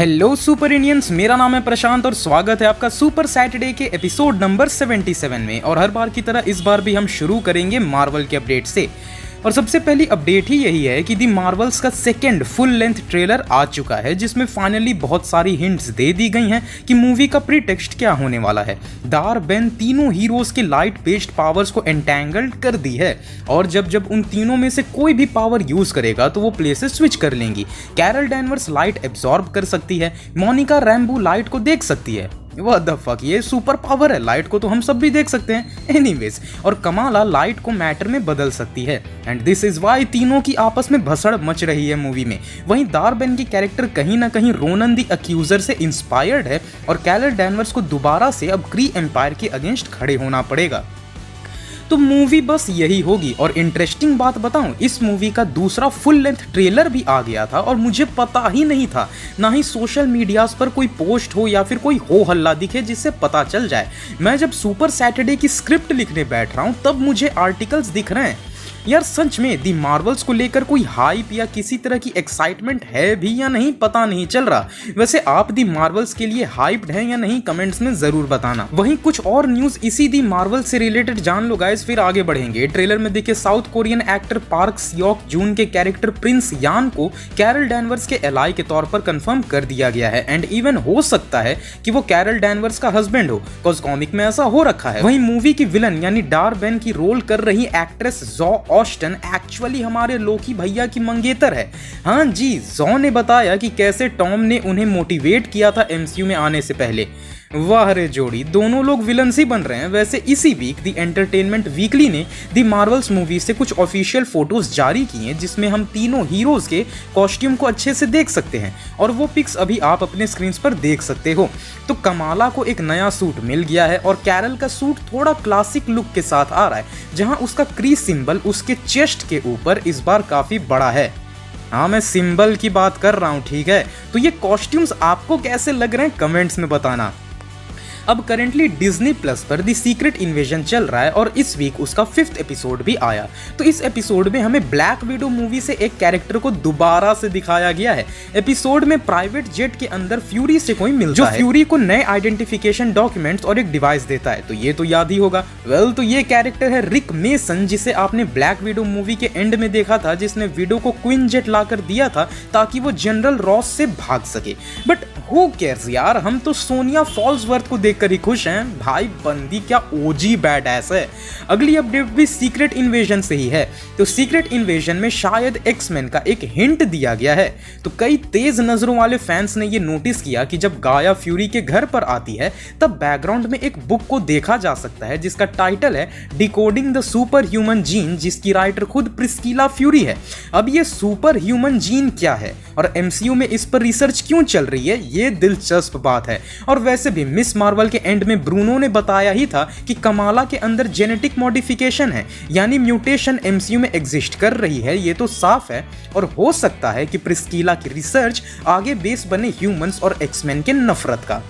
Hello super Indians, मेरा नाम है प्रशांत और स्वागत है आपका सुपर सैटरडे के एपिसोड नंबर 77 में। और हर बार की तरह इस बार भी हम शुरू करेंगे मार्वल के अपडेट से। और सबसे पहली अपडेट ही यही है कि दी मार्वल्स का सेकंड फुल लेंथ ट्रेलर आ चुका है, जिसमें फाइनली बहुत सारी हिंट्स दे दी गई हैं कि मूवी का प्रीटेक्स्ट क्या होने वाला है। दार-बेन तीनों हीरोज के लाइट बेस्ड पावर्स को एंटैंगल्ड कर दी है और जब जब उन तीनों में से कोई भी पावर यूज करेगा तो वो प्लेसेस स्विच कर लेंगी। कैरल डैनवर्स लाइट एब्जॉर्ब कर सकती है, मोनिका रैम्बो लाइट को देख सकती है। व्हाट द फक, ये सुपर पावर है, लाइट को तो हम सब भी देख सकते हैं एनीवेज। और कमाला लाइट को मैटर में बदल सकती है एंड दिस इज वाई तीनों की आपस में भसड़ मच रही है मूवी में। वहीं दार-बेन की कैरेक्टर कहीं ना कहीं रोनन द अक्यूजर से इंस्पायर्ड है और कैरल डैनवर्स को दोबारा से अब क्री एम्पायर के अगेंस्ट खड़े होना पड़ेगा। तो मूवी बस यही होगी। और इंटरेस्टिंग बात बताऊं, इस मूवी का दूसरा फुल लेंथ ट्रेलर भी आ गया था और मुझे पता ही नहीं था, ना ही सोशल मीडियाज पर कोई पोस्ट हो या फिर कोई हो हल्ला दिखे जिससे पता चल जाए। मैं जब सुपर सैटरडे की स्क्रिप्ट लिखने बैठ रहा हूं तब मुझे आर्टिकल्स दिख रहे हैं। यार सच में दी मार्वल्स को लेकर कोई हाइप या किसी तरह की एक्साइटमेंट है भी या नहीं पता नहीं चल रहा। वैसे आप दी मार्वल्स के लिए हाइप्ड हैं या नहीं कमेंट्स में जरूर बताना। वहीं कुछ और न्यूज इसी दी मार्वल से रिलेटेड जान लो गाइस, फिर आगे बढ़ेंगे। ट्रेलर में दिखे south Korean actor park Seok जून के कैरेक्टर प्रिंस यान को कैरल डैनवर्स के एलाई के तौर पर कंफर्म कर दिया गया है एंड इवन हो सकता है कि वो कैरल डैनवर्स का हस्बैंड हो, बिकॉज़ कॉमिक में ऐसा हो रखा है। वहीं मूवी की विलन यानी दार-बेन की रोल कर रही एक्ट्रेस जॉ ऑस्टन एक्चुअली हमारे लोकी भैया की मंगेतर है। हाँ जी, जॉ ने बताया कि कैसे टॉम ने उन्हें मोटिवेट किया था एमसीयू में आने से पहले। वाह रे जोड़ी, दोनों लोग विलन्स ही बन रहे हैं। वैसे इसी वीक दी एंटरटेनमेंट वीकली ने दी मार्वल्स मूवी से कुछ ऑफिशियल फोटोज जारी की हैं जिसमें हम तीनों हीरोज के कॉस्ट्यूम को अच्छे से देख सकते हैं और वो पिक्स अभी आप अपने स्क्रीन पर देख सकते हो। तो कमाला को एक नया सूट मिल गया है और कैरल का सूट थोड़ा क्लासिक लुक के साथ आ रहा है, जहां उसका क्री सिंबल उसके चेस्ट के ऊपर इस बार काफी बड़ा है। हाँ, मैं सिंबल की बात कर रहा हूँ, ठीक है। तो ये कॉस्ट्यूम्स आपको कैसे लग रहे हैं कमेंट्स में बताना। अब करेंटली डिज्नी प्लस पर द सीक्रेट इन्वेजन चल रहा है और इस वीक उसका 5th एपिसोड भी आया। तो इस एपिसोड में हमें ब्लैक विडो मूवी से एक कैरेक्टर को दोबारा से दिखाया गया है। एपिसोड में प्राइवेट जेट के अंदर फ्यूरी से कोई मिलता है जो फ्यूरी को नए आइडेंटिफिकेशन डॉक्यूमेंट्स और एक डिवाइस देता है। तो ये तो याद ही होगा। वेल, तो ये कैरेक्टर है रिक मेसन, जिसे आपने ब्लैक विडो मूवी के एंड में देखा था, जिसने विडो को क्वीन जेट लाकर दिया था ताकि वो जनरल रॉस से भाग सके। बट हु केयर्स यार, हम तो सोनिया फॉल्सवर्थ को देखकर ही खुश हैं। भाई बंदी क्या ओजी बैडएस है। अगली अपडेट भी सीक्रेट इन्वेजन से ही है। तो सीक्रेट इन्वेजन में शायद एक्समैन का एक हिंट दिया गया है। तो कई तेज नजरों वाले फैंस ने ये नोटिस किया कि जब गाया फ्यूरी के घर पर आती है तब बैकग्राउंड में एक बुक को देखा जा सकता है जिसका टाइटल है decoding the super human gene, जिसकी राइटर खुद प्रिस्किला फ्यूरी है। अब ये सुपर ह्यूमन जीन क्या है और एमसीयू में इस पर रिसर्च क्यों चल रही है, ये दिलचस्प बात है। और वैसे भी मिस मार्वल के एंड में ब्रूनो ने बताया ही था कि कमाला के अंदर जेनेटिक मॉडिफिकेशन है, यानी म्यूटेशन एमसीयू में एग्जिस्ट कर रही है। ये तो साफ है और हो सकता है कि प्रिस्किला की रिसर्च आगे बेस बने ह्यूमंस और एक्समैन के नफरत का।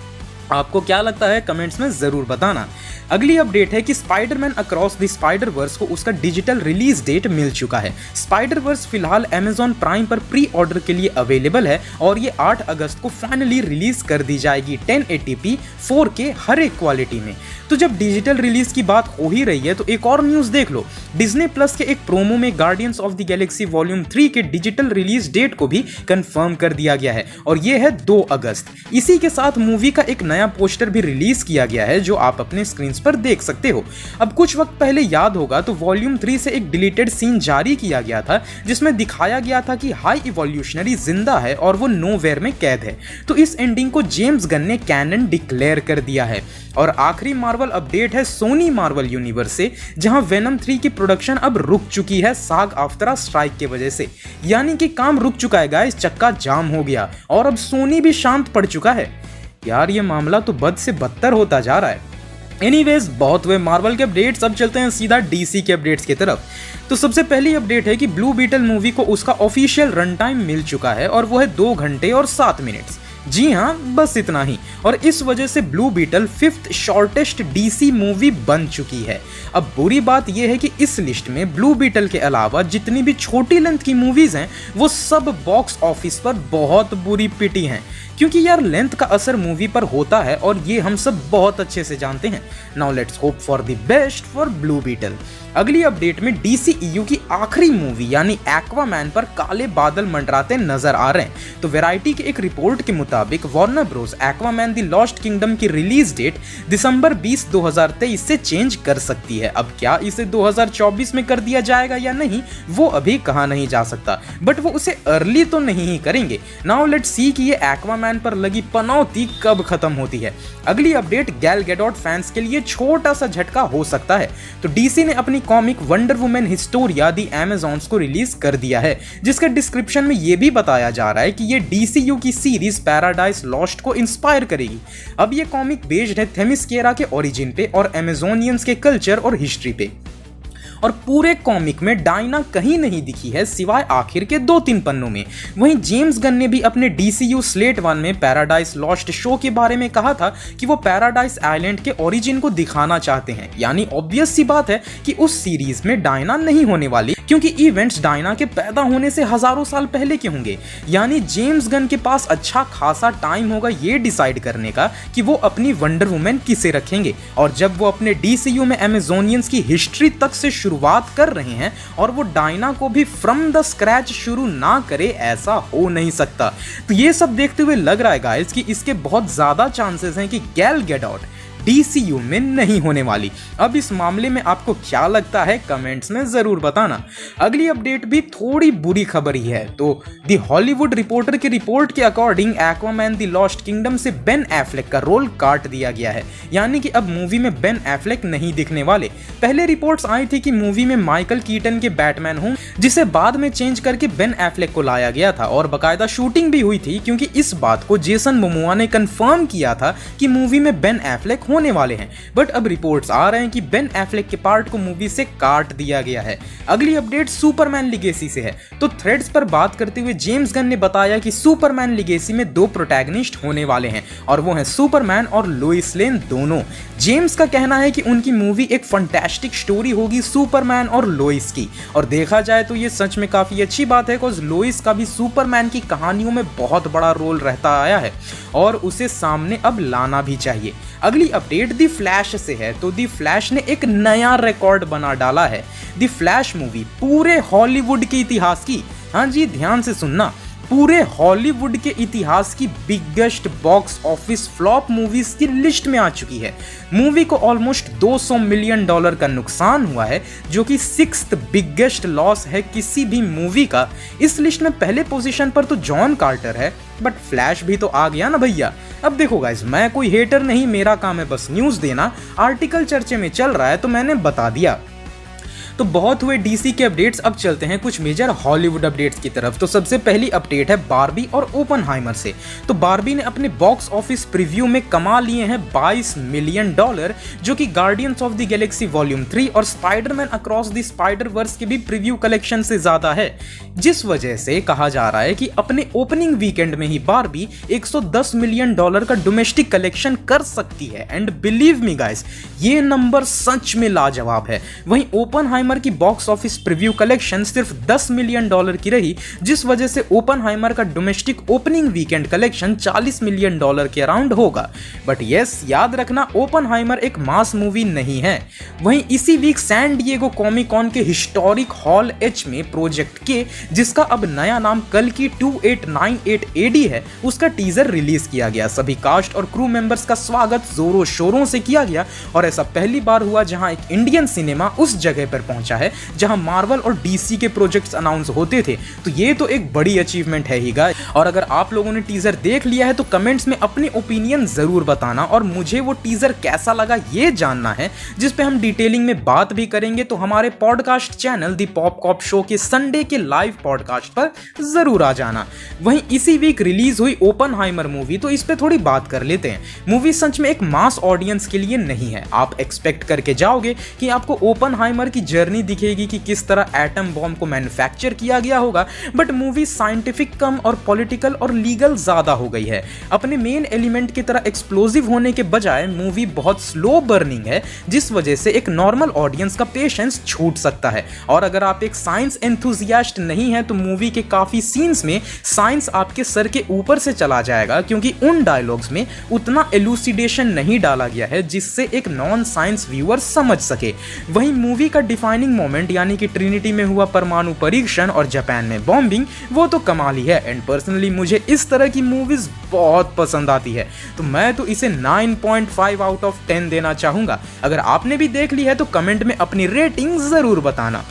आपको क्या लगता है कमेंट्स में जरूर बताना। अगली अपडेट है कि Spiderman across the Spider Verse को उसका डिजिटल रिलीज डेट मिल चुका है। स्पाइडर वर्स फिलहाल Amazon प्राइम पर प्री ऑर्डर के लिए अवेलेबल है और ये 8 अगस्त को फाइनली रिलीज कर दी जाएगी 1080p 4K हर एक क्वालिटी में। तो जब डिजिटल रिलीज की बात हो ही रही है तो एक और न्यूज देख लो। डिज्नी प्लस के एक प्रोमो में guardians of the Galaxy Volume 3 के डिजिटल रिलीज डेट को भी कंफर्म कर दिया गया है और ये है 2 अगस्त। इसी के साथ मूवी का एक नया पोस्टर भी रिलीज किया गया है जो आप अपने स्क्रीन पर देख सकते हो। अब कुछ वक्त पहले याद होगा तो वॉल्यूम 3 से एक डिलीटेड सीन जारी किया गया था जिसमें दिखाया गया था कि हाई इवोल्यूशनरी जिंदा है और वो नोवेयर में कैद है। तो इस एंडिंग को जेम्स गन ने कैनन डिक्लेयर कर दिया है। और आखिरी मार्वल अपडेट है सोनी मार्वल यूनिवर्स से, जहां वेनम 3 की प्रोडक्शन अब रुक चुकी है साग आफ्त्रा स्ट्राइक की वजह से। यानी कि काम रुक चुका है गाइस, चक्का जाम हो गया और अब सोनी भी शांत पड़ चुका है। यार ये मामला तो बद से बदतर होता जा रहा है। एनीवेज, बहुत हुए मार्वल के अपडेट्स, अब चलते हैं सीधा डीसी के अपडेट्स की तरफ। तो सबसे पहली अपडेट है कि ब्लू बीटल मूवी को उसका ऑफिशियल रन टाइम मिल चुका है और वो है 2 घंटे और 7 मिनट्स। जी हाँ, बस इतना ही। और इस वजह से Blue Beetle 5th shortest DC movie बन चुकी है। अब बुरी बात यह है कि इस लिस्ट में ब्लू बीटल के अलावा जितनी भी छोटी लेंथ की मूवीज हैं वो सब बॉक्स ऑफिस पर बहुत बुरी पिटी हैं, क्योंकि यार लेंथ का असर मूवी पर होता है और ये हम सब बहुत अच्छे से जानते हैं। Now let's hope for the best for Blue Beetle. अगली अपडेट में DCEU की आखिरी मूवी यानी एक्वामैन पर काले बादल मंडराते नजर आ रहे हैं। तो वैरायटी की एक रिपोर्ट के मुताबिक Warner Bros Aquaman the lost kingdom की रिलीज डेट दिसंबर 20, 2023 से चेंज कर सकती है। अब क्या इसे 2024 में कर दिया जाएगा या नहीं वो अभी कहा नहीं जा सकता, बट वो उसे अर्ली तो नहीं ही करेंगे। नाउ लेट्स सी कि ये एक्वामैन पर लगी पनौती कब खत्म होती है। अगली अपडेट गैल गैडोट फैंस के लिए छोटा सा झटका हो सकता है। तो DC ने अपनी कॉमिक वंडर वुमन हिस्टोरिया दी अमेज़ॉन्स को रिलीज कर दिया है, जिसके डिस्क्रिप्शन में यह भी बताया जा रहा है कि ये DCU की सीरीज पैराडाइज लॉस्ट को इंस्पायर करेगी। अब ये कॉमिक बेस्ड है थेमिस्केरा के ओरिजिन पे और अमेज़ोनियंस के कल्चर और हिस्ट्री पे। और पूरे कॉमिक में डायना कहीं नहीं दिखी है सिवाय आखिर के 2-3 पन्नों में। वहीं जेम्स गन ने भी अपने DCU स्लेट 1 में पैराडाइज लॉस्ट शो के बारे में कहा था कि वो पैराडाइज आइलैंड के ओरिजिन को दिखाना चाहते हैं। यानी ऑब्वियस सी बात है कि उस सीरीज में डायना नहीं होने वाली, क्योंकि इवेंट्स डायना के पैदा होने से हजारों साल पहले के होंगे। यानी जेम्स गन के पास अच्छा खासा टाइम होगा ये डिसाइड करने का कि वो अपनी वंडर वुमन किसे रखेंगे। और जब वो अपने DCU में अमेज़ोनियंस की हिस्ट्री तक से शुरुआत कर रहे हैं और वो डायना को भी फ्रॉम द स्क्रैच शुरू ना करे, ऐसा हो नहीं सकता। तो ये सब देखते हुए लग रहा है गाइस कि इसके बहुत ज्यादा चांसेस हैं कि गैल गैडोट DCU में नहीं होने वाली। अब इस मामले में आपको क्या लगता है कमेंट्स में जरूर बताना। अगली अपडेट भी थोड़ी बुरी खबर ही है। तो द हॉलीवुड रिपोर्टर की रिपोर्ट के according Aquaman the lost kingdom से बेन एफ्लेक का रोल काट दिया गया है। यानी कि अब मूवी में बेन एफ्लेक नहीं दिखने वाले। पहले रिपोर्ट्स आई थी कि मूवी में माइकल कीटन के बैटमैन हों, जिसे बाद में चेंज करके बेन एफ्लेक को लाया गया था और बाकायदा शूटिंग भी हुई थी, क्योंकि इस बात को जेसन मोमोआ ने कंफर्म किया था कि मूवी में बेन एफ्लेक होने वाले हैं। बट अब रिपोर्ट्स आ रहे हैं कि बेन एफ्लेक के पार्ट को मूवी से काट दिया गया है। अगली अपडेट सुपरमैन लिगेसी से है। तो थ्रेड्स पर बात करते हुए जेम्स गन ने बताया कि सुपरमैन लिगेसी में 2 प्रोटैगनिस्ट होने वाले हैं और वो हैं सुपरमैन और लोइस लेन दोनों। जेम्स का कहना है कि उनकी मूवी एक फंटास्टिक स्टोरी होगी सुपरमैन और लोइस की, और देखा जाए तो ये सच में काफी अच्छी बात है, बिकॉज लोइस का भी सुपरमैन की कहानियों में बहुत बड़ा रोल रहता आया है और उसे सामने अब लाना भी चाहिए। अगली अपडेट दी फ्लैश से है। तो दी फ्लैश ने एक नया रिकॉर्ड बना डाला है। दी फ्लैश मूवी पूरे हॉलीवुड के इतिहास की, हाँ जी ध्यान से सुनना, पूरे हॉलीवुड के इतिहास की biggest box office flop movies की लिस्ट में आ चुकी है। मूवी को ऑलमोस्ट $200 मिलियन का नुकसान हुआ है, जो कि 6th बिगेस्ट लॉस है किसी भी मूवी का। इस लिस्ट में पहले पोजीशन पर तो जॉन कार्टर है, बट फ्लैश भी तो आ गया ना भैया। अब देखो गाइस, मैं कोई हेटर नहीं, मेरा काम है बस न्यूज देना। आर्टिकल चर्चे में चल रहा है तो मैंने बता दिया। तो बहुत हुए DC के अपडेट्स, अब चलते हैं कुछ मेजर हॉलीवुड अपडेट्स की तरफ। तो सबसे पहली अपडेट है बार्बी और ओपनहाइमर से। तो बार्बी ने अपने बॉक्स ऑफिस प्रीव्यू में कमा लिए हैं $22 मिलियन, जो कि Guardians of the Galaxy Volume 3 और Spiderman across the Spider Verse के भी प्रीव्यू कलेक्शन से ज्यादा है, जिस वजह से कहा जा रहा है कि अपने ओपनिंग वीकेंड में ही बार्बी $110 मिलियन का डोमेस्टिक कलेक्शन कर सकती है। एंड बिलीव मी गाइस, ये नंबर सच में लाजवाब है। वहीं ओपनहाइमर की बॉक्स ऑफिस प्रीव्यू कलेक्शन सिर्फ $10 मिलियन की रही, जिस वजह से ओपनहाइमर का domestic opening weekend collection $40 million के अराउंड होगा। बट यस, याद रखना ओपनहाइमर एक मास मूवी नहीं है। वहीं इसी week San Diego Comic Con के हिस्टोरिक हॉल H में प्रोजेक्ट के, जिसका अब नया नाम कल की 2898 AD है, उसका टीजर रिलीज किया गया। सभी कास्ट और क्रू मेंबर्स का स्वागत जोरों शोरों से किया गया और ऐसा पहली बार हुआ जहां एक इंडियन सिनेमा उस जगह पर पहुंचा है जहां मार्वल और DC के प्रोजेक्ट्स अनाउंस होते थे। तो ये तो एक बड़ी अचीवमेंट है ही गाइस। और अगर आप लोगों ने टीजर देख लिया है तो कमेंट्स में अपने ओपिनियन जरूर बताना, और मुझे वो टीजर कैसा लगा ये जानना है, जिस पे हम डिटेलिंग में बात भी करेंगे। तो हमारे podcast channel the Pop Cop show के संडे के लाइव पॉडकास्ट पर जरूर आ जाना। वहीं इसी वीक रिलीज हुई ओपनहाइमर मूवी, तो इस पे थोड़ी बात कर लेते हैं। मूवी सच में एक मास ऑडियंस के लिए नहीं है। आप एक्सपेक्ट करके जाओगे कि आपको ओपनहाइमर की जर्नी दिखेगी कि किस तरह एटम बॉम्ब को मैन्युफैक्चर किया गया होगा, बट मूवी साइंटिफिक कम और पॉलिटिकल और लीगल ज्यादा हो गई है। अपने मेन एलिमेंट की तरह एक्सप्लोजिव होने के बजाय मूवी बहुत स्लो बर्निंग है, जिस वजह से एक नॉर्मल ऑडियंस का पेशेंस छूट सकता है। और अगर आप एक साइंस एंथुजियास्ट नहीं है तो मूवी के काफी सीन्स में साइंस आपके सर के ऊपर से चला जाएगा, क्योंकि उन डायलॉग्स में उतना एलुसिडेशन नहीं डाला गया है जिससे एक नॉन साइंस व्यूअर समझ सके। वहीं मूवी का डिफाइनिंग मोमेंट यानी कि ट्रिनिटी में हुआ परमाणु परीक्षण और जापान में बॉम्बिंग, वो तो कमाल ही है। एंड पर्सनली मुझे इस तरह की मूवीज बहुत पसंद आती है, तो मैं तो इसे 9.5 आउट ऑफ 10 देना चाहूंगा। अगर आपने भी देख ली है तो कमेंट में अपनी रेटिंग जरूर बताना।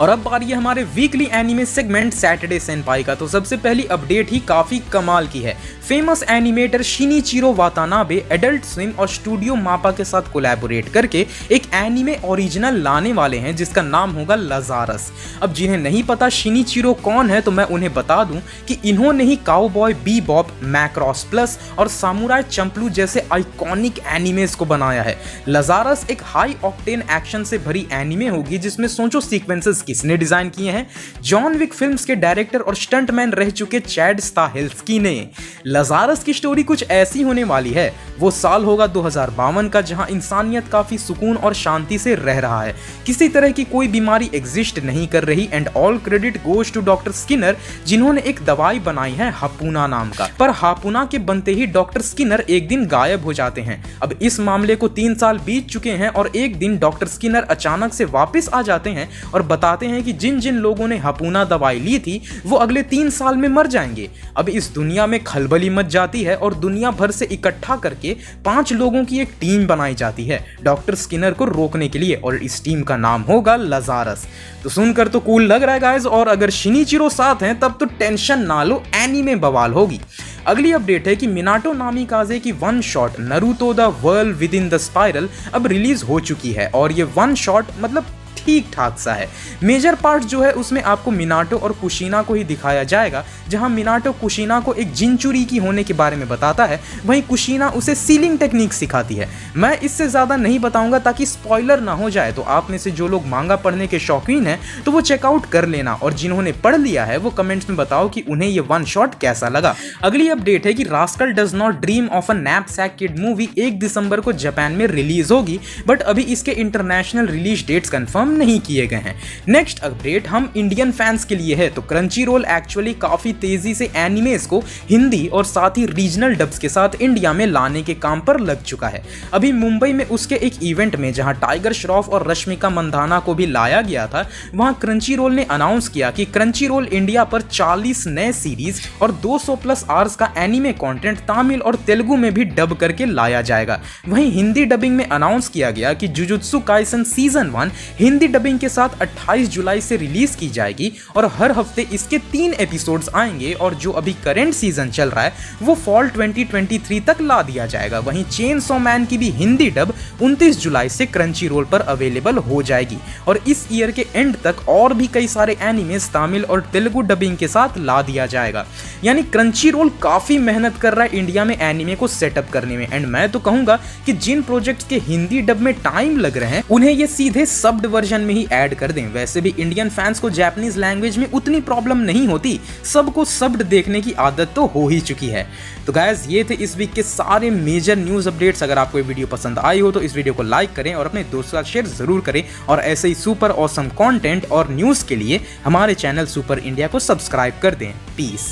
और अब बारी है हमारे वीकली एनिमे सेगमेंट सैटरडे सेनपाई का। तो सबसे पहली अपडेट ही काफी कमाल की है। Famous animator Shinichiro Watanabe adult swim और स्टूडियो मापा के साथ कोलैबोरेट करके एक एनिमे ओरिजिनल लाने वाले हैं जिसका नाम होगा लजारस। अब जिन्हें नहीं पता शिनिचिरो कौन है तो मैं उन्हें बता दूं कि इन्होंने ही काउबॉय बीबॉप, मैक्रॉस प्लस और सामुराई चंपलू जैसे आइकॉनिक एनिमेस को बनाया है। लजारस एक हाई ऑक्टेन एक्शन से भरी एनिमे होगी जिसमें सोचो सीक्वेंसेस किसने डिजाइन किए हैं? जॉन विक फिल्म्स के डायरेक्टर और स्टंटमैन रह चुके चैड स्टाहेल्स्की ने। लजारस की स्टोरी कुछ ऐसी होने वाली है। वो साल होगा 2052 का जहां इंसानियत काफी सुकून और शांति से रह रहा है, किसी तरह की कोई बीमारी एग्जिस्ट नहीं कर रही। And all credit goes to doctor Skinner जिन्होंने एक दवाई बनाई है हापुना नाम का। पर हापुना के बनते ही डॉक्टर स्किनर एक दिन गायब हो जाते हैं। अब इस मामले को 3 साल बीत चुके हैं और एक दिन डॉक्टर स्किनर अचानक से वापस आ जाते हैं और बताते हैं कि जिन जिन लोगों ने हापुना दवाई ली थी वो अगले 3 साल में मर जाएंगे। अब इस दुनिया में खलबली मच जाती है और दुनिया भर से इकट्ठा करके 5 लोगों की एक टीम बनाई जाती है डॉक्टर स्किनर को रोकने के लिए, और इस टीम का नाम होगा लजारस। तो सुनकर तो कूल लग रहा है गाइस, और अगर शिनिचिरो साथ हैं तब तो टेंशन ना लो, एनीमे बवाल होगी। अगली अपडेट है कि मिनाटो नामिकाजे की one shot Naruto the world with in the spiral अब रिलीज हो चुकी है, और ये वन शॉट मतलब ठीक ठाक सा है। मेजर पार्ट जो है उसमें आपको मिनाटो और कुशीना को ही दिखाया जाएगा, जहां मिनाटो कुशीना को एक जिंचुरी की होने के बारे में बताता है, वहीं कुशीना उसे सीलिंग टेक्निक सिखाती है। मैं इससे ज्यादा नहीं बताऊंगा ताकि स्पॉइलर ना हो जाए, तो आप में से जो लोग मांगा पढ़ने के शौकीन हैं तो वो चेकआउट कर लेना, और जिन्होंने पढ़ लिया है वो कमेंट्स में बताओ कि उन्हें ये वन शॉट कैसा लगा। अगली अपडेट है कि rascal does not dream of a knapsack kid movie 1 दिसंबर को जापान में रिलीज होगी, बट अभी इसके इंटरनेशनल रिलीज डेट्स कंफर्म नहीं किए गए हैं। नेक्स्ट अपडेट हम इंडियन फैंस के लिए है। तो क्रंची रोल एक्चुअली काफी तेजी से एनिमेस को हिंदी और साथ ही रीजनल डब्स के साथ इंडिया में लाने के काम पर लग चुका है। अभी मुंबई में उसके एक इवेंट में जहां टाइगर श्रॉफ और रश्मिका मंदाना को भी लाया गया था, वहां क्रंची रोल ने अनाउंस किया कि क्रंची रोल इंडिया पर 40 नए सीरीज और 200 प्लस आवर्स का एनिमे कंटेंट तमिल और तेलुगु में भी डब करके लाया जाएगा। वहीं हिंदी डबिंग में अनाउंस किया गया कि jujutsu Kaisen season 1 Hindi dubbing के साथ 28 जुलाई से रिलीज की जाएगी, और हर हफ्ते इसके 3 एपिसोड्स आएंगे, और जो अभी करंट सीजन चल रहा है वो फॉल 2023 तक ला दिया जाएगा। वहीं चेनसॉ मैन की भी हिंदी डब 29 जुलाई से क्रंची रोल पर अवेलेबल हो जाएगी, और इस ईयर के एंड तक और भी कई सारे एनिमेस तमिल और तेलुगु डबिंग के साथ ला दिया जाएगा। यानी क्रंची रोल काफी मेहनत कर रहा है इंडिया में एनिमे को सेटअप करने में। एंड मैं तो कहूंगा कि जिन प्रोजेक्ट्स के हिंदी डब में टाइम लग रहे हैं उन्हें ये सीधे सब्ड वर्जन में ही ऐड कर दें। वैसे भी इंडियन फैंस को जापानीज लैंग्वेज में उतनी प्रॉब्लम नहीं होती, सबको सब्ड देखने की आदत तो हो ही चुकी है। तो गाइस ये थे इस वीक के सारे मेजर न्यूज अपडेट्स। अगर आपको ये वीडियो पसंद आई हो तो इस वीडियो को लाइक करें और अपने दोस्तों के साथ शेयर जरूर करें, और ऐसे ही सुपर ऑसम कंटेंट और न्यूज के लिए हमारे चैनल सुपर इंडिया को सब्सक्राइब कर दें। पीस।